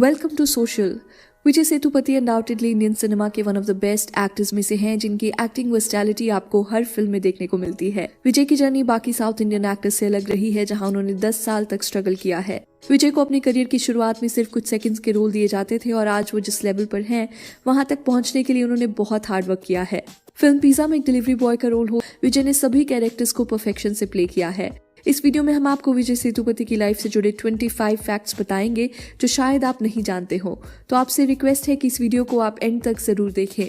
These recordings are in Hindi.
Welcome to social. Vijay Sethupathi undoubtedly Indian cinema के one of the best actors में से हैं, जिनकी एक्टिंग वर्सटैलिटी आपको हर फिल्म में देखने को मिलती है। विजय की जर्नी बाकी साउथ इंडियन एक्टर्स से अलग रही है, जहां उन्होंने 10 साल तक स्ट्रगल किया है। विजय को अपने करियर की शुरुआत में सिर्फ कुछ सेकंड्स के रोल दिए जाते थे और आज वो जिस लेवल पर हैं, वहां तक पहुंचने के लिए उन्होंने बहुत हार्ड वर्क किया है। फिल्म पिज्जा में एक डिलीवरी बॉय का रोल हो, विजय ने सभी कैरेक्टर्स को परफेक्शन से प्ले किया है। इस वीडियो में हम आपको विजय सेतुपति की लाइफ से जुड़े 25 फैक्ट्स बताएंगे जो शायद आप नहीं जानते हो। तो आपसे रिक्वेस्ट है कि इस वीडियो को आप एंड तक जरूर देखें।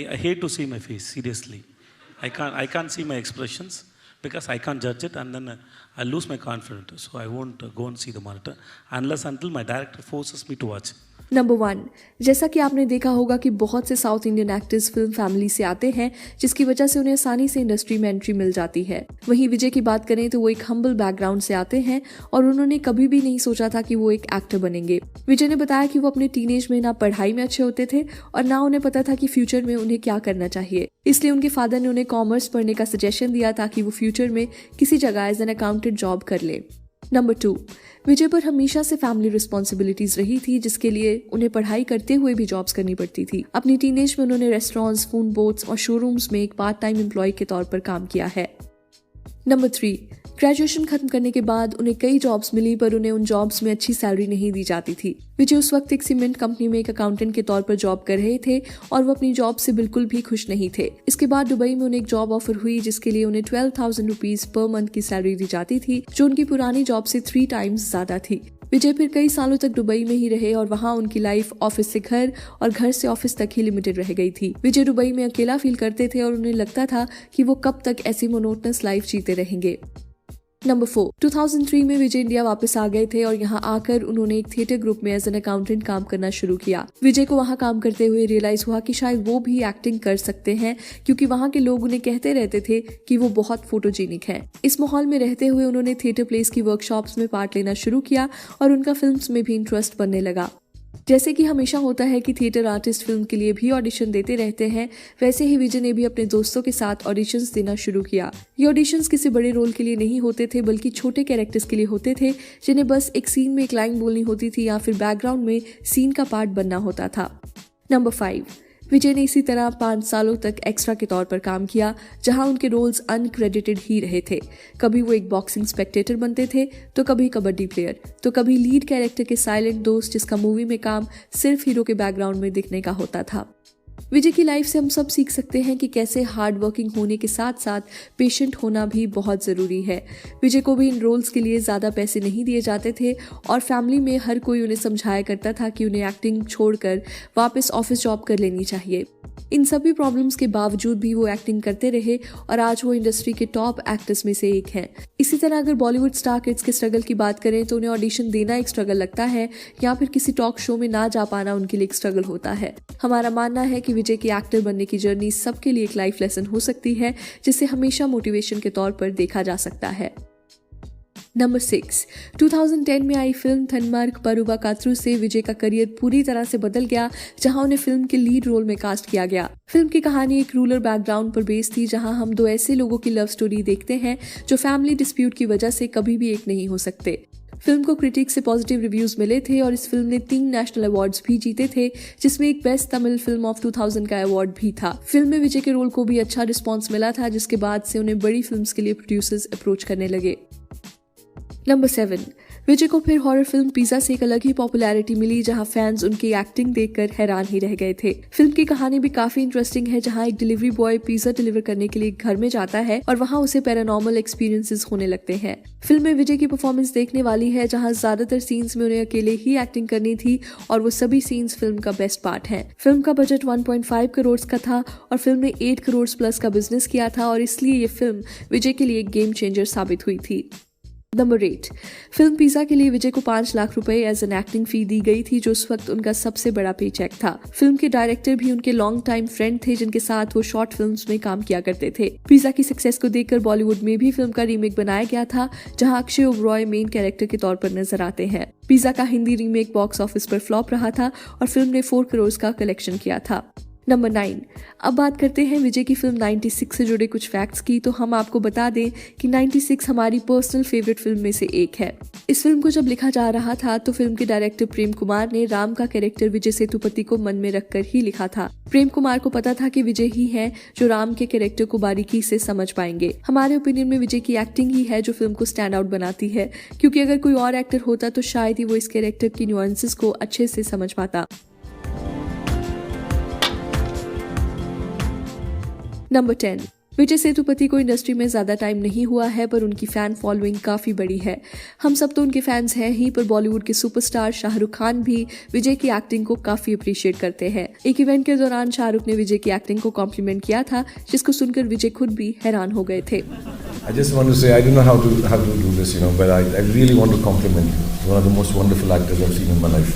I hate to see my face, seriously. I can't see my expressions because I can't judge it, and then I lose my confidence. So I won't go and see the monitor until my director forces me to watch. Number 1, जैसा कि आपने देखा होगा कि बहुत से south Indian actors film family से आते हैं, जिसकी वजह से उन्हें आसानी से इंडस्ट्री में एंट्री मिल जाती है। वहीं विजय की बात करें तो वो एक हम्बल बैकग्राउंड से आते हैं और उन्होंने कभी भी नहीं सोचा था कि वो एक एक्टर बनेंगे। विजय ने बताया कि वो अपने टीनेज में ना पढ़ाई में अच्छे होते थे और ना उन्हें पता था कि फ्यूचर में उन्हें क्या करना चाहिए। इसलिए उनके फादर ने उन्हें कॉमर्स पढ़ने का सजेशन दिया ताकि वो फ्यूचर में किसी जगह एज एन अकाउंटेंट जॉब कर ले। नंबर 2, विजय पर हमेशा से फैमिली रिस्पॉन्सिबिलिटीज रही थी, जिसके लिए उन्हें पढ़ाई करते हुए भी जॉब्स करनी पड़ती थी। अपनी टीनेज में उन्होंने रेस्टोरेंट्स, फूड बोट्स और शोरूम्स में एक पार्ट टाइम एम्प्लॉय के तौर पर काम किया है। नंबर 3, ग्रेजुएशन खत्म करने के बाद उन्हें कई जॉब्स मिली, पर उन्हें उन जॉब्स में अच्छी सैलरी नहीं दी जाती थी। विजय उस वक्त एक सीमेंट कंपनी में एक अकाउंटेंट के तौर पर जॉब कर रहे थे और वो अपनी जॉब से बिल्कुल भी खुश नहीं थे। इसके बाद दुबई में उन्हें एक जॉब ऑफर हुई, जिसके लिए उन्हें 12,000 रुपीज पर मंथ की सैलरी दी जाती थी, जो उनकी पुरानी जॉब से 3 टाइम्स ज्यादा थी। विजय फिर कई सालों तक दुबई में ही रहे और वहां उनकी लाइफ ऑफिस से घर और घर से ऑफिस तक ही लिमिटेड रह गई थी। विजय दुबई में अकेला फील करते थे और उन्हें लगता था कि वो कब तक ऐसी मोनोटनस लाइफ जीते रहेंगे। नंबर 4, 2003 में विजय इंडिया वापस आ गए थे और यहाँ आकर उन्होंने एक थिएटर ग्रुप में एज एन अकाउंटेंट काम करना शुरू किया। विजय को वहाँ काम करते हुए रियलाइज हुआ कि शायद वो भी एक्टिंग कर सकते हैं, क्योंकि वहाँ के लोग उन्हें कहते रहते थे कि वो बहुत फोटोजेनिक हैं। इस माहौल में रहते हुए उन्होंने थिएटर प्लेस की वर्कशॉप्स में पार्ट लेना शुरू किया और उनका फिल्म्स में भी इंटरेस्ट बनने लगा। जैसे कि हमेशा होता है कि थिएटर आर्टिस्ट फिल्म के लिए भी ऑडिशन देते रहते हैं, वैसे ही विजय ने भी अपने दोस्तों के साथ ऑडिशंस देना शुरू किया। ये ऑडिशंस किसी बड़े रोल के लिए नहीं होते थे, बल्कि छोटे कैरेक्टर्स के लिए होते थे, जिन्हें बस एक सीन में एक लाइन बोलनी होती थी या फिर बैकग्राउंड में सीन का पार्ट बनना होता था। नंबर 5, विजय ने इसी तरह 5 सालों तक एक्स्ट्रा के तौर पर काम किया, जहां उनके रोल्स अनक्रेडिटेड ही रहे थे। कभी वो एक बॉक्सिंग स्पेक्टेटर बनते थे, तो कभी कबड्डी प्लेयर, तो कभी लीड कैरेक्टर के साइलेंट दोस्त, जिसका मूवी में काम सिर्फ हीरो के बैकग्राउंड में दिखने का होता था। विजय की लाइफ से हम सब सीख सकते हैं कि कैसे हार्ड वर्किंग होने के साथ साथ पेशेंट होना भी बहुत ज़रूरी है। विजय को भी इन रोल्स के लिए ज़्यादा पैसे नहीं दिए जाते थे और फैमिली में हर कोई उन्हें समझाया करता था कि उन्हें एक्टिंग छोड़कर वापस ऑफिस जॉब कर लेनी चाहिए। इन सभी प्रॉब्लम्स के बावजूद भी वो एक्टिंग करते रहे और आज वो इंडस्ट्री के टॉप एक्टर्स में से एक हैं। इसी तरह अगर बॉलीवुड स्टार किड्स के स्ट्रगल की बात करें तो उन्हें ऑडिशन देना एक स्ट्रगल लगता है, या फिर किसी टॉक शो में ना जा पाना उनके लिए एक स्ट्रगल होता है। हमारा मानना है कि विजय की एक्टर बनने की जर्नी सबके लिए एक लाइफ लेसन हो सकती है, जिसे हमेशा मोटिवेशन के तौर पर देखा जा सकता है। नंबर 6, 2010 में आई फिल्म थनमार्क परुवा कात्रु से विजय का करियर पूरी तरह से बदल गया, जहां उन्हें फिल्म के लीड रोल में कास्ट किया गया। फिल्म की कहानी एक रूरल बैकग्राउंड पर बेस्ड थी, जहां हम 2 ऐसे लोगों की लव स्टोरी देखते हैं जो फैमिली डिस्प्यूट की वजह से कभी भी एक नहीं हो सकते। फिल्म को क्रिटिक्स से पॉजिटिव रिव्यूज मिले थे और इस फिल्म ने 3 नेशनल अवार्ड्स भी जीते थे, जिसमें एक बेस्ट तमिल फिल्म ऑफ 2000 का अवार्ड भी था। फिल्म में विजय के रोल को भी अच्छा रिस्पॉन्स मिला था, जिसके बाद से उन्हें बड़ी फिल्म्स के लिए प्रोड्यूसर्स अप्रोच करने लगे। नंबर 7, विजय को फिर हॉरर फिल्म पिज्जा से एक अलग ही पॉपुलैरिटी मिली, जहां फैंस उनकी एक्टिंग देखकर हैरान ही रह गए थे। फिल्म की कहानी भी काफी इंटरेस्टिंग है, जहां एक डिलीवरी बॉय पिज्जा डिलीवर करने के लिए घर में जाता है और वहां उसे पैरानॉर्मल एक्सपीरियंसेस होने लगते हैं। फिल्म में विजय की परफॉर्मेंस देखने वाली है, जहां ज्यादातर सीन्स में उन्हें अकेले ही एक्टिंग करनी थी और वो सभी सीन्स फिल्म का बेस्ट पार्ट है। फिल्म का बजट 1.5 करोड़ का था और फिल्म ने 8 करोड़ प्लस का बिजनेस किया था और इसलिए ये फिल्म विजय के लिए एक गेम चेंजर साबित हुई थी। नंबर 8, फिल्म पिज्जा के लिए विजय को 5 लाख रुपए एज एन एक्टिंग फी दी गई थी, जो उस वक्त उनका सबसे बड़ा पे चेक था। फिल्म के डायरेक्टर भी उनके लॉन्ग टाइम फ्रेंड थे, जिनके साथ वो शॉर्ट फिल्म्स में काम किया करते थे। पिज्जा की सक्सेस को देखकर बॉलीवुड में भी फिल्म का रीमेक बनाया गया था, जहां अक्षय ओबरॉय मेन कैरेक्टर के तौर पर नजर आते हैं। पिज्जा का हिंदी रीमेक बॉक्स ऑफिस पर फ्लॉप रहा था और फिल्म ने 4 करोड़ का कलेक्शन किया था। नंबर 9। अब बात करते हैं विजय की फिल्म 96 से जुड़े कुछ फैक्ट्स की। तो हम आपको बता दें कि 96 हमारी पर्सनल फेवरेट फिल्म में से एक है। इस फिल्म को जब लिखा जा रहा था तो फिल्म के डायरेक्टर प्रेम कुमार ने राम का कैरेक्टर विजय सेतुपति को मन में रखकर ही लिखा था। प्रेम कुमार को पता था कि विजय ही है जो राम के कैरेक्टर को बारीकी से समझ पाएंगे। हमारे ओपिनियन में विजय की एक्टिंग ही है जो फिल्म को स्टैंड आउट बनाती है, क्योंकि अगर कोई और एक्टर होता तो शायद ही वो इस कैरेक्टर की न्यूएंसेस को अच्छे से समझ पाता। नंबर 10। विजय सेतुपति को इंडस्ट्री में ज्यादा टाइम नहीं हुआ है, पर उनकी फैन फॉलोइंग काफी बड़ी है। हम सब तो उनके फैंस हैं ही, पर बॉलीवुड के सुपरस्टार शाहरुख खान भी विजय की एक्टिंग को काफी अप्रिशिएट करते हैं। एक इवेंट के दौरान शाहरुख ने विजय की एक्टिंग को कॉम्प्लीमेंट किया था, जिसको सुनकर विजय खुद भी हैरान हो गए थे। I just want to say I don't know how to do this, but I really want to compliment you. You're one of the most wonderful actors I've seen in my life.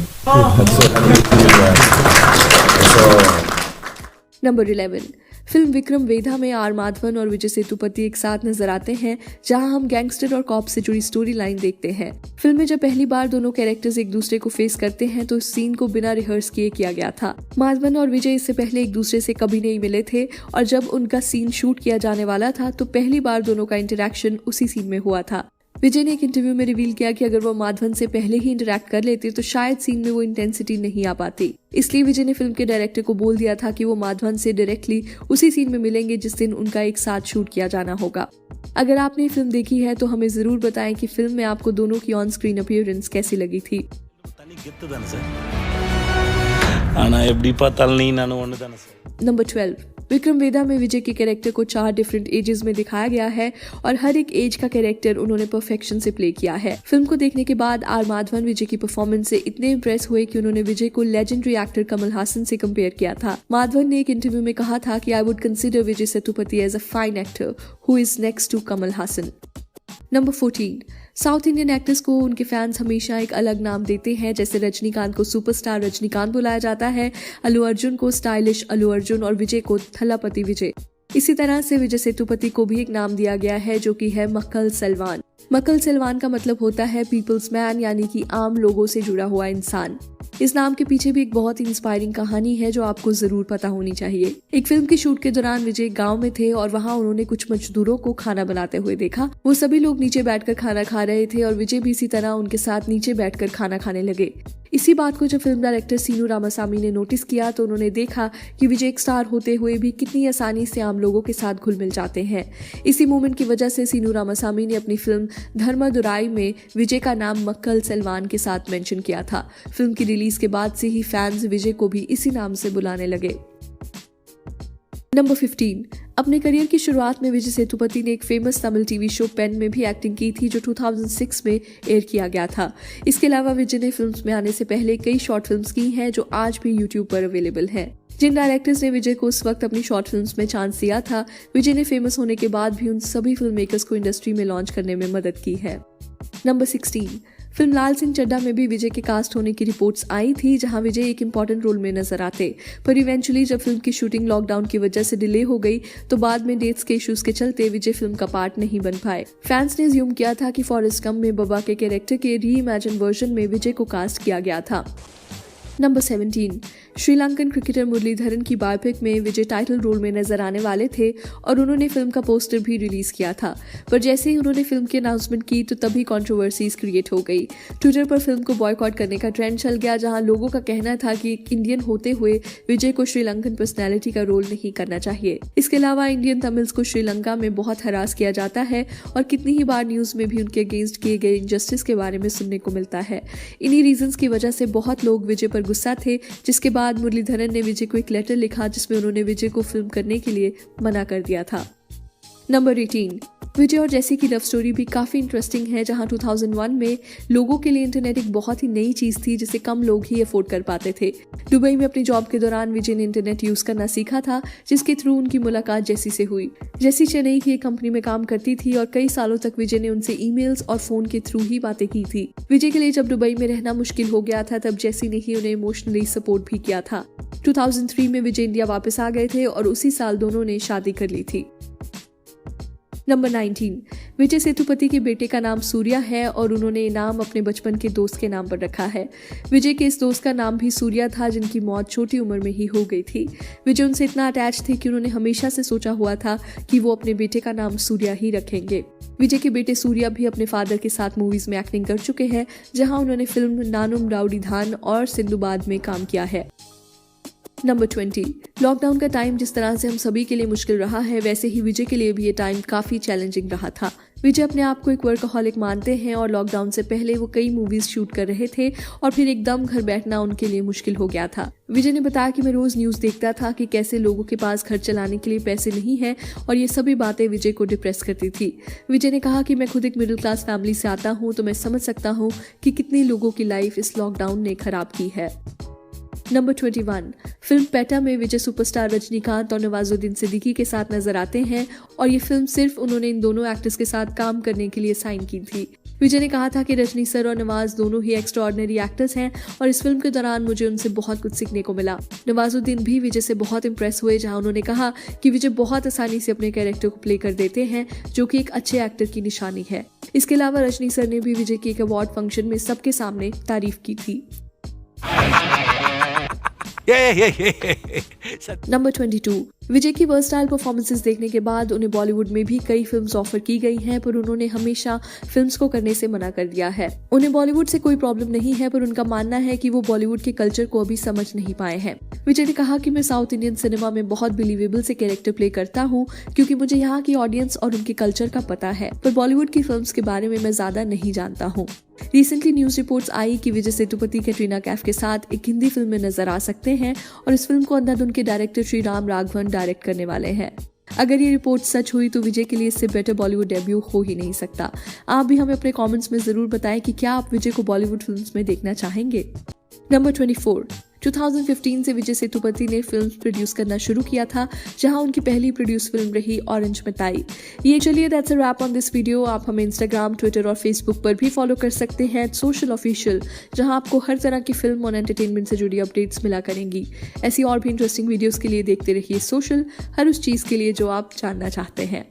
Number 11। Film Vikram Vedha में आर माधवन और विजय सेतुपति एक साथ नजर आते हैं, जहां हम गैंगस्टर और कॉप से जुड़ी स्टोरी लाइन देखते हैं। फिल्म में जब पहली बार दोनों कैरेक्टर्स एक दूसरे को फेस करते हैं तो इस सीन को बिना रिहर्स किए किया गया था। माधवन और विजय इससे पहले एक दूसरे से कभी नहीं मिले थे, और जब उनका सीन शूट किया जाने वाला था तो पहली बार दोनों का इंटरेक्शन उसी सीन में हुआ था। विजय ने एक इंटरव्यू में रिवील किया कि अगर वो माधवन से पहले ही इंटरैक्ट कर लेते तो शायद सीन में वो इंटेंसिटी नहीं आ पाती। इसलिए विजय ने फिल्म के डायरेक्टर को बोल दिया था कि वो माधवन से डायरेक्टली उसी सीन में मिलेंगे जिस दिन उनका एक साथ शूट किया जाना होगा। अगर आपने फिल्म देखी है तो हमें जरूर बताएं कि फिल्म में आपको दोनों की ऑन स्क्रीन अपीयरेंस कैसी लगी थी। नंबर 12। विक्रम वेदा में विजय के कैरेक्टर को 4 डिफरेंट एजेस में दिखाया गया है और हर एक एज का कैरेक्टर उन्होंने परफेक्शन से प्ले किया है। फिल्म को देखने के बाद आर माधवन विजय की परफॉर्मेंस से इतने इम्प्रेस हुए कि उन्होंने विजय को लेजेंडरी एक्टर कमल हासन से कंपेयर किया था। माधवन ने एक इंटरव्यू में कहा था कि I would consider Vijay Sethupathi as a fine actor who is next to Kamal Haasan. Number 14। South Indian actors को उनके फैंस हमेशा एक अलग नाम देते हैं। जैसे रजनीकांत को सुपरस्टार रजनीकांत बुलाया जाता है, अल्लू अर्जुन को स्टाइलिश अल्लू अर्जुन और विजय को थलापति विजय। इसी तरह से विजय सेतुपति को भी एक नाम दिया गया है जो कि है मक्कल सलवान। मक्कल सलवान का मतलब होता है पीपल्स मैन, यानी कि आम लोगों से जुड़ा हुआ इंसान। इस नाम के पीछे भी एक बहुत ही इंस्पायरिंग कहानी है जो आपको जरूर पता होनी चाहिए। एक फिल्म की शूट के दौरान विजय गांव में थे और वहां उन्होंने कुछ मजदूरों को खाना बनाते हुए देखा। वो सभी लोग नीचे बैठकर खाना खा रहे थे और विजय भी इसी तरह उनके साथ नीचे बैठकर खाना खाने लगे। इसी बात को जब फिल्म डायरेक्टर सीनू रामासामी ने नोटिस किया तो उन्होंने देखा कि विजय एक स्टार होते हुए भी कितनी आसानी से आम लोगों के साथ घुल मिल जाते हैं। इसी मोमेंट की वजह से सीनू रामासामी ने अपनी फिल्म धर्मदुराई में विजय का नाम मक्कल सलवान के साथ मेंशन किया था। फिल्म की रिलीज के बाद से ही फैंस विजय को भी इसी नाम से बुलाने लगे। नंबर 15। अपने करियर की शुरुआत में विजय सेतुपति ने एक फेमस तमिल टीवी शो पेन में भी एक्टिंग की थी जो 2006 में एयर किया गया था। इसके अलावा विजय ने फिल्म्स में आने से पहले कई शॉर्ट फिल्म्स की हैं जो आज भी यूट्यूब पर अवेलेबल हैं। जिन डायरेक्टर्स ने विजय को उस वक्त अपनी शॉर्ट फिल्म्स में चांस दिया था, विजय ने फेमस होने के बाद भी उन सभी फिल्म मेकर्स को इंडस्ट्री में लॉन्च करने में मदद की है। नंबर 16। फिल्म लाल सिंह चड्ढा में भी विजय के कास्ट होने की रिपोर्ट्स आई थी, जहां विजय एक इंपॉर्टेंट रोल में नजर आते, पर इवेंचुअली जब फिल्म की शूटिंग लॉकडाउन की वजह से डिले हो गई तो बाद में डेट्स के इश्यूज के चलते विजय फिल्म का पार्ट नहीं बन पाए। फैंस ने अज्यूम किया था कि फॉरेस्ट गंप में बब्बा के कैरेक्टर के री इमेजिन वर्जन में विजय को कास्ट किया गया था। नंबर 17। श्रीलंकन क्रिकेटर मुरलीधरन की बायोपिक में विजय टाइटल रोल में नजर आने वाले थे और उन्होंने फिल्म का पोस्टर भी रिलीज किया था, पर जैसे ही उन्होंने फिल्म की अनाउंसमेंट की तो तभी कंट्रोवर्सीज क्रिएट हो गई। ट्विटर पर फिल्म को बॉयकॉट करने का ट्रेंड चल गया, जहां लोगों का कहना था कि एक इंडियन होते हुए विजय को श्रीलंकन पर्सनैलिटी का रोल नहीं करना चाहिए। इसके अलावा इंडियन तमिल्स को श्रीलंका में बहुत हरास किया जाता है और कितनी ही बार न्यूज में भी उनके अगेंस्ट किए गए इनजस्टिस के बारे में सुनने को मिलता है। इन्हीं रीजंस की वजह से बहुत लोग विजय पर गुस्सा थे, जिसके बाद मुरलीधरन ने विजय को एक लेटर लिखा जिसमें उन्होंने विजय को फिल्म करने के लिए मना कर दिया था। नंबर 18। विजय और जैसी की लव स्टोरी भी काफ़ी इंटरेस्टिंग है, जहां 2001 में लोगों के लिए इंटरनेट एक बहुत ही नई चीज़ थी जिसे कम लोग ही अफोर्ड कर पाते थे। दुबई में अपनी जॉब के दौरान विजय ने इंटरनेट यूज़ करना सीखा था, जिसके थ्रू उनकी मुलाकात जैसी से हुई। जैसी चेन्नई की एक कंपनी में काम करती थी और कई सालों तक विजय ने उनसे ईमेल्स और फ़ोन के थ्रू ही बातें की थी। विजय के लिए जब दुबई में रहना मुश्किल हो गया था तब जैसी ने ही उन्हें इमोशनली सपोर्ट भी किया था। 2003 में विजय इंडिया वापस आ गए थे और उसी साल दोनों ने शादी कर ली थी। नंबर 19, विजय सेतुपति के बेटे का नाम सूर्या है और उन्होंने ये नाम अपने बचपन के दोस्त के नाम पर रखा है। विजय के इस दोस्त का नाम भी सूर्या था, जिनकी मौत छोटी उम्र में ही हो गई थी। विजय उनसे इतना अटैच थे कि उन्होंने हमेशा से सोचा हुआ था कि वो अपने बेटे का नाम सूर्या ही रखेंगे। विजय के बेटे सूर्या भी अपने फादर के साथ मूवीज में एक्टिंग कर चुके हैं, जहां उन्होंने फिल्म नानुम राउडी धान और सिंधुबाद में काम किया है। नंबर 20, लॉकडाउन का टाइम जिस तरह से हम सभी के लिए मुश्किल रहा है, वैसे ही विजय के लिए भी ये टाइम काफी चैलेंजिंग रहा था। विजय अपने आप को एक वर्कहॉलिक मानते हैं और लॉकडाउन से पहले वो कई मूवीज शूट कर रहे थे और फिर एकदम घर बैठना उनके लिए मुश्किल हो गया था। विजय ने बताया कि मैं रोज न्यूज देखता था कि कैसे लोगों के पास घर चलाने के लिए पैसे नहीं है और ये सभी बातें विजय को डिप्रेस करती थी। विजय ने कहा कि मैं खुद एक मिडिल क्लास फैमिली से आता हूँ, तो मैं समझ सकता हूँ कि कितने लोगों की लाइफ इस लॉकडाउन ने खराब की है। नंबर 21, फिल्म पेटा में विजय सुपरस्टार रजनीकांत और नवाजुद्दीन सिद्दीकी के साथ नजर आते हैं और ये फिल्म सिर्फ उन्होंने इन दोनों एक्टर्स के साथ काम करने के लिए साइन की थी। विजय ने कहा था कि रजनी सर और नवाज दोनों ही एक्स्ट्राऑर्डिनरी एक्टर्स हैं और इस फिल्म के दौरान मुझे उनसे बहुत कुछ सीखने को मिला। नवाजुद्दीन भी विजय से बहुत इंप्रेस हुए, जहां उन्होंने कहा कि विजय बहुत आसानी से अपने कैरेक्टर को प्ले कर देते हैं, जो कि एक अच्छे एक्टर की निशानी है। इसके अलावा रजनी सर ने भी विजय के एक अवार्ड फंक्शन में सबके सामने तारीफ की थी। नंबर 22, विजय की वर्सटाइल परफॉर्मेंसेस देखने के बाद उन्हें बॉलीवुड में भी कई फिल्म्स ऑफर की गई हैं, पर उन्होंने हमेशा फिल्म्स को करने से मना कर दिया है। उन्हें बॉलीवुड से कोई प्रॉब्लम नहीं है, पर उनका मानना है कि वो बॉलीवुड के कल्चर को अभी समझ नहीं पाए हैं। विजय ने कहा कि मैं साउथ इंडियन सिनेमा में बहुत बिलीवेबल से कैरेक्टर प्ले करता हूँ, क्योंकि मुझे यहाँ की ऑडियंस और उनके कल्चर का पता है, पर बॉलीवुड की फिल्म्स के बारे में मैं ज्यादा नहीं जानता हूँ। रिसेंटली न्यूज रिपोर्ट्स आई कि विजय सेतुपति कैटरीना कैफ के साथ एक हिंदी फिल्म में नजर आ सकते हैं और इस फिल्म को अंधाधुन के डायरेक्टर श्री राम राघवन डायरेक्ट करने वाले हैं। अगर ये रिपोर्ट सच हुई तो विजय के लिए इससे बेटर बॉलीवुड डेब्यू हो ही नहीं सकता। आप भी हमें अपने कमेंट्स में जरूर बताएं कि क्या आप विजय को बॉलीवुड फिल्म्स में देखना चाहेंगे। नंबर 24, 2015 से विजय सेतुपति ने फिल्म प्रोड्यूस करना शुरू किया था, जहां उनकी पहली प्रोड्यूस फिल्म रही ऑरेंज मिठाई। ये चलिए that's a wrap on this video. आप हमें इंस्टाग्राम, ट्विटर और फेसबुक पर भी फॉलो कर सकते हैं @social official, जहां आपको हर तरह की फिल्म और एंटरटेनमेंट से जुड़ी अपडेट्स मिला करेंगी। ऐसी और भी इंटरेस्टिंग वीडियोस के लिए देखते रहिए सोशल, हर उस चीज के लिए जो आप जानना चाहते हैं।